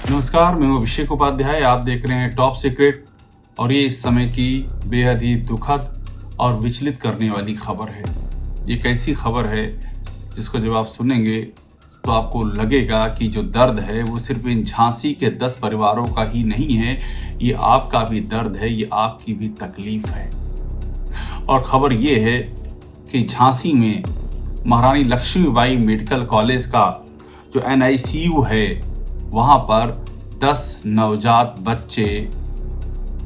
नमस्कार, मैं हूं अभिषेक उपाध्याय। आप देख रहे हैं टॉप सीक्रेट और ये इस समय की बेहद ही दुखद और विचलित करने वाली खबर है। ये कैसी खबर है जिसको जब आप सुनेंगे तो आपको लगेगा कि जो दर्द है वो सिर्फ इन झांसी के 10 परिवारों का ही नहीं है, ये आपका भी दर्द है, ये आपकी भी तकलीफ है। और खबर ये है कि झांसी में महारानी लक्ष्मीबाई मेडिकल कॉलेज का जो NICU है, वहाँ पर 10 नवजात बच्चे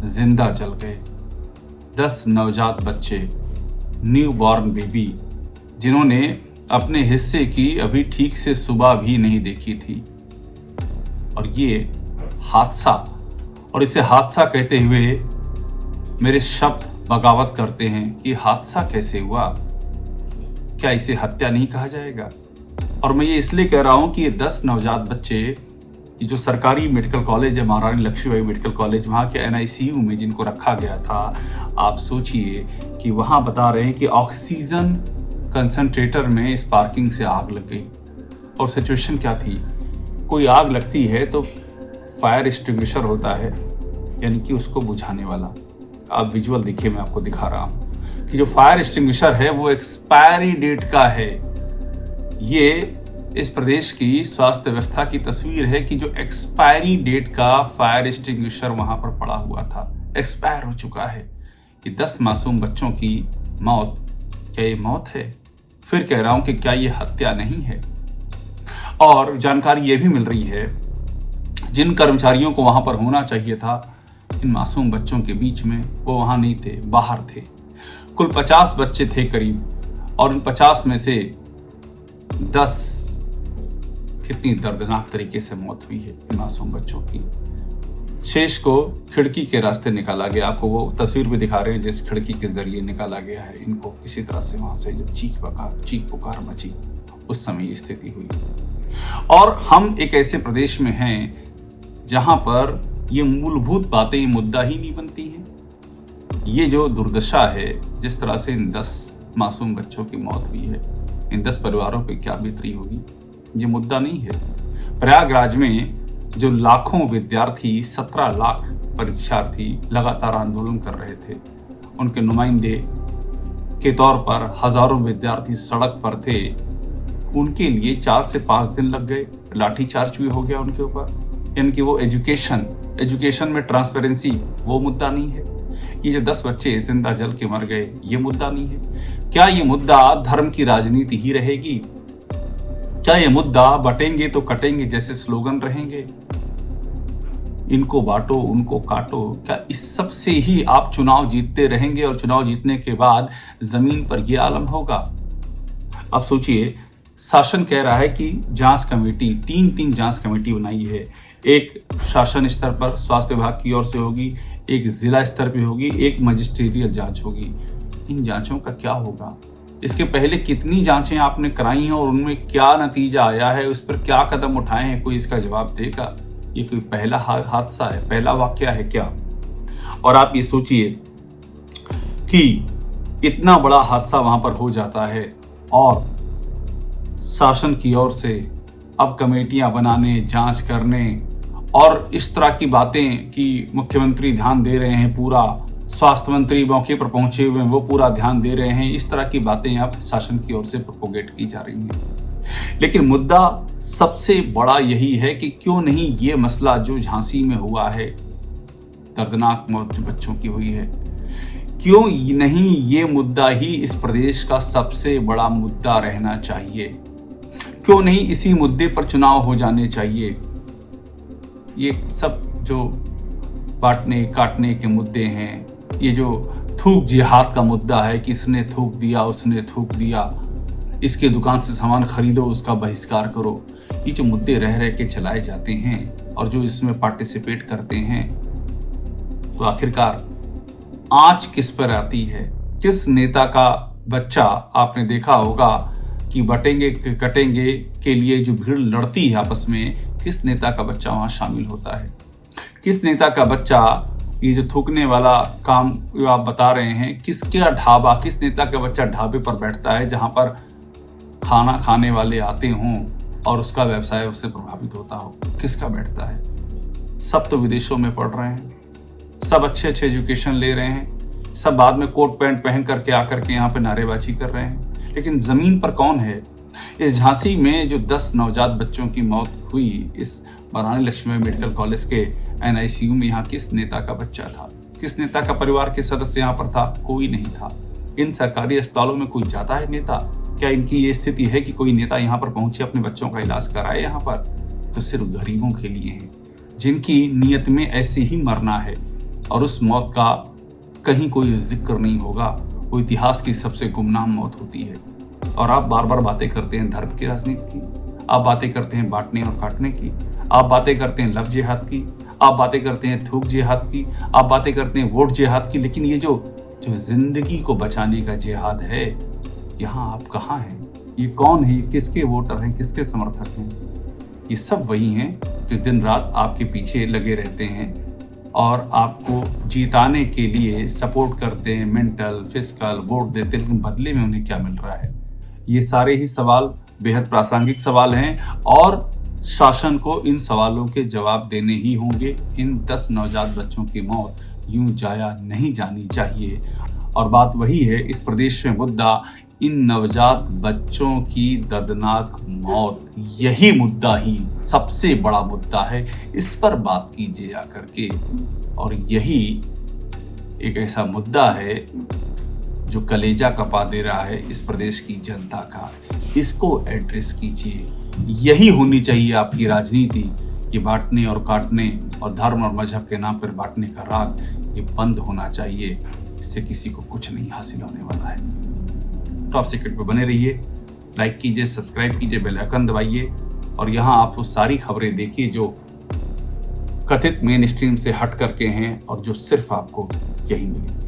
जिंदा जल गए। 10 नवजात बच्चे, न्यू बॉर्न बेबी, जिन्होंने अपने हिस्से की अभी ठीक से सुबह भी नहीं देखी थी। और ये हादसा, और इसे हादसा कहते हुए मेरे शब्द बगावत करते हैं कि हादसा कैसे हुआ, क्या इसे हत्या नहीं कहा जाएगा? और मैं ये इसलिए कह रहा हूँ कि ये 10 नवजात बच्चे, ये जो सरकारी मेडिकल कॉलेज है महारानी लक्ष्मीबाई मेडिकल कॉलेज, वहाँ के NICU में जिनको रखा गया था, आप सोचिए कि वहाँ बता रहे हैं कि ऑक्सीजन कंसंट्रेटर में स्पार्किंग से आग लग गई। और सिचुएशन क्या थी? कोई आग लगती है तो फायर एक्सटिंग्विशर होता है, यानी कि उसको बुझाने वाला। आप विजुअल देखिए, मैं आपको दिखा रहा हूँ कि जो फायर एक्सटिंग्विशर है वो एक्सपायरी डेट का है। ये इस प्रदेश की स्वास्थ्य व्यवस्था की तस्वीर है कि जो एक्सपायरी डेट का फायर एक्सटिंग्विशर वहां पर पड़ा हुआ था, एक्सपायर हो चुका है। ये 10 मासूम बच्चों की मौत, क्या ये मौत है? फिर कह रहा हूं कि क्या ये हत्या नहीं है? और जानकारी ये भी मिल रही है, जिन कर्मचारियों को वहां पर होना चाहिए था इन मासूम बच्चों के बीच में, वो वहां नहीं थे, बाहर थे। कुल 50 बच्चे थे करीब, और इन 50 में से 10, कितनी दर्दनाक तरीके से मौत हुई है इन मासूम बच्चों की। शेष को खिड़की के रास्ते निकाला गया। आपको वो तस्वीर भी दिखा रहे हैं जिस खिड़की के जरिए निकाला गया है इनको। किसी तरह से वहां से जब चीख पुकार मची, उस समय ये स्थिति हुई। और हम एक ऐसे प्रदेश में हैं जहां पर ये मूलभूत बातें, मुद्दा ही नहीं बनती हैं। ये जो दुर्दशा है, जिस तरह से इन 10 मासूम बच्चों की मौत हुई है, इन 10 परिवारों पे क्या बीतती होगी, ये मुद्दा नहीं है। प्रयागराज में जो लाखों विद्यार्थी, 17 लाख परीक्षार्थी लगातार आंदोलन कर रहे थे, उनके नुमाइंदे के तौर पर हजारों विद्यार्थी सड़क पर थे। उनके लिए 4 से 5 दिन लग गए, लाठीचार्ज भी हो गया उनके ऊपर। यानी कि वो एजुकेशन में ट्रांसपेरेंसी, वो मुद्दा नहीं है। ये जो 10 बच्चे जिंदा जल के मर गए, ये मुद्दा नहीं है। क्या ये मुद्दा धर्म की राजनीति ही रहेगी? क्या ये मुद्दा बटेंगे तो कटेंगे जैसे स्लोगन रहेंगे? इनको बांटो, उनको काटो, क्या इस सब से ही आप चुनाव जीतते रहेंगे और चुनाव जीतने के बाद जमीन पर यह आलम होगा? अब सोचिए, शासन कह रहा है कि जांच कमेटी, 3 जांच कमेटी बनाई है। एक शासन स्तर पर स्वास्थ्य विभाग की ओर से होगी, एक जिला स्तर पे होगी, एक मजिस्ट्रेरियल जांच होगी। इन जांचों का क्या होगा? इसके पहले कितनी जांचें आपने कराई हैं और उनमें क्या नतीजा आया है, उस पर क्या कदम उठाए हैं? कोई इसका जवाब देगा? ये कोई पहला हादसा है, पहला वाकया है क्या? और आप ये सोचिए कि इतना बड़ा हादसा वहां पर हो जाता है और शासन की ओर से अब कमेटियां बनाने, जांच करने और इस तरह की बातें कि मुख्यमंत्री ध्यान दे रहे हैं, पूरा स्वास्थ्य मंत्री मौके पर पहुंचे हुए हैं, वो पूरा ध्यान दे रहे हैं, इस तरह की बातें अब शासन की ओर से प्रोपोगेट की जा रही हैं। लेकिन मुद्दा सबसे बड़ा यही है कि क्यों नहीं ये मसला जो झांसी में हुआ है, दर्दनाक मौत जो बच्चों की हुई है, क्यों नहीं ये मुद्दा ही इस प्रदेश का सबसे बड़ा मुद्दा रहना चाहिए? क्यों नहीं इसी मुद्दे पर चुनाव हो जाने चाहिए? ये सब जो बांटने काटने के मुद्दे हैं, ये जो थूक जिहाद का मुद्दा है कि इसने थूक दिया, उसने थूक दिया, इसके दुकान से सामान खरीदो, उसका बहिष्कार करो, ये जो मुद्दे रह रह के चलाए जाते हैं और जो इसमें पार्टिसिपेट करते हैं, तो आखिरकार आंच किस पर आती है? किस नेता का बच्चा, आपने देखा होगा कि बटेंगे कटेंगे के लिए जो भीड़ लड़ती है आपस में, किस नेता का बच्चा वहां शामिल होता है? किस नेता का बच्चा ये जो थूकने वाला काम आप बता रहे हैं, किसका ढाबा, किस नेता का बच्चा ढाबे पर बैठता है जहां पर खाना खाने वाले आते हों और उसका व्यवसाय उससे प्रभावित होता हो? किसका बैठता है? सब तो विदेशों में पढ़ रहे हैं, सब अच्छे अच्छे एजुकेशन ले रहे हैं, सब बाद में कोट पैंट पहन करके आकर के यहाँ पे नारेबाजी कर रहे हैं, लेकिन ज़मीन पर कौन है? इस झांसी में जो 10 नवजात बच्चों की मौत हुई, इस महारानी लक्ष्मीबाई मेडिकल कॉलेज के NICU में, यहाँ किस नेता का बच्चा था? किस नेता का परिवार के सदस्य यहाँ पर था? कोई नहीं था। इन सरकारी अस्पतालों में कोई जाता है नेता? क्या इनकी ये स्थिति है कि कोई नेता यहाँ पर पहुंचे, अपने बच्चों का इलाज कराए? यहाँ पर तो सिर्फ गरीबों के लिए है, जिनकी नीयत में ऐसे ही मरना है और उस मौत का कहीं कोई जिक्र नहीं होगा। वो इतिहास की सबसे गुमनाम मौत होती है। और आप बार बार बातें करते हैं धर्म की राजनीति की, आप बातें करते हैं बांटने और काटने की, आप बातें करते हैं लव जिहाद की, आप बातें करते हैं थूक जिहाद की, आप बातें करते हैं वोट जिहाद की, लेकिन ये जो जिंदगी को बचाने का जिहाद है, यहाँ आप कहाँ हैं? ये कौन है? ये किसके वोटर हैं? किसके समर्थक हैं? ये सब वही हैं जो दिन रात आपके पीछे लगे रहते हैं और आपको जीताने के लिए सपोर्ट करते हैं, मेंटल, फिजिकल, वोट देते हैं, लेकिन बदले में उन्हें क्या मिल रहा है? ये सारे ही सवाल बेहद प्रासंगिक सवाल हैं और शासन को इन सवालों के जवाब देने ही होंगे। इन 10 नवजात बच्चों की मौत यूं जाया नहीं जानी चाहिए। और बात वही है, इस प्रदेश में मुद्दा इन नवजात बच्चों की दर्दनाक मौत, यही मुद्दा ही सबसे बड़ा मुद्दा है। इस पर बात कीजिए आकर के। और यही एक ऐसा मुद्दा है जो कलेजा कपा दे रहा है इस प्रदेश की जनता का। इसको एड्रेस कीजिए। यही होनी चाहिए आपकी राजनीति। ये बांटने और काटने और धर्म और मजहब के नाम पर बांटने का राग, ये बंद होना चाहिए। इससे किसी को कुछ नहीं हासिल होने वाला है। टॉप सीक्रेट पे बने रहिए, लाइक कीजिए, सब्सक्राइब कीजिए, बेल आइकन दबाइए और यहाँ आप वो सारी खबरें देखिए जो कथित मेन स्ट्रीम से हट करके हैं और जो सिर्फ आपको यही मिलेगी।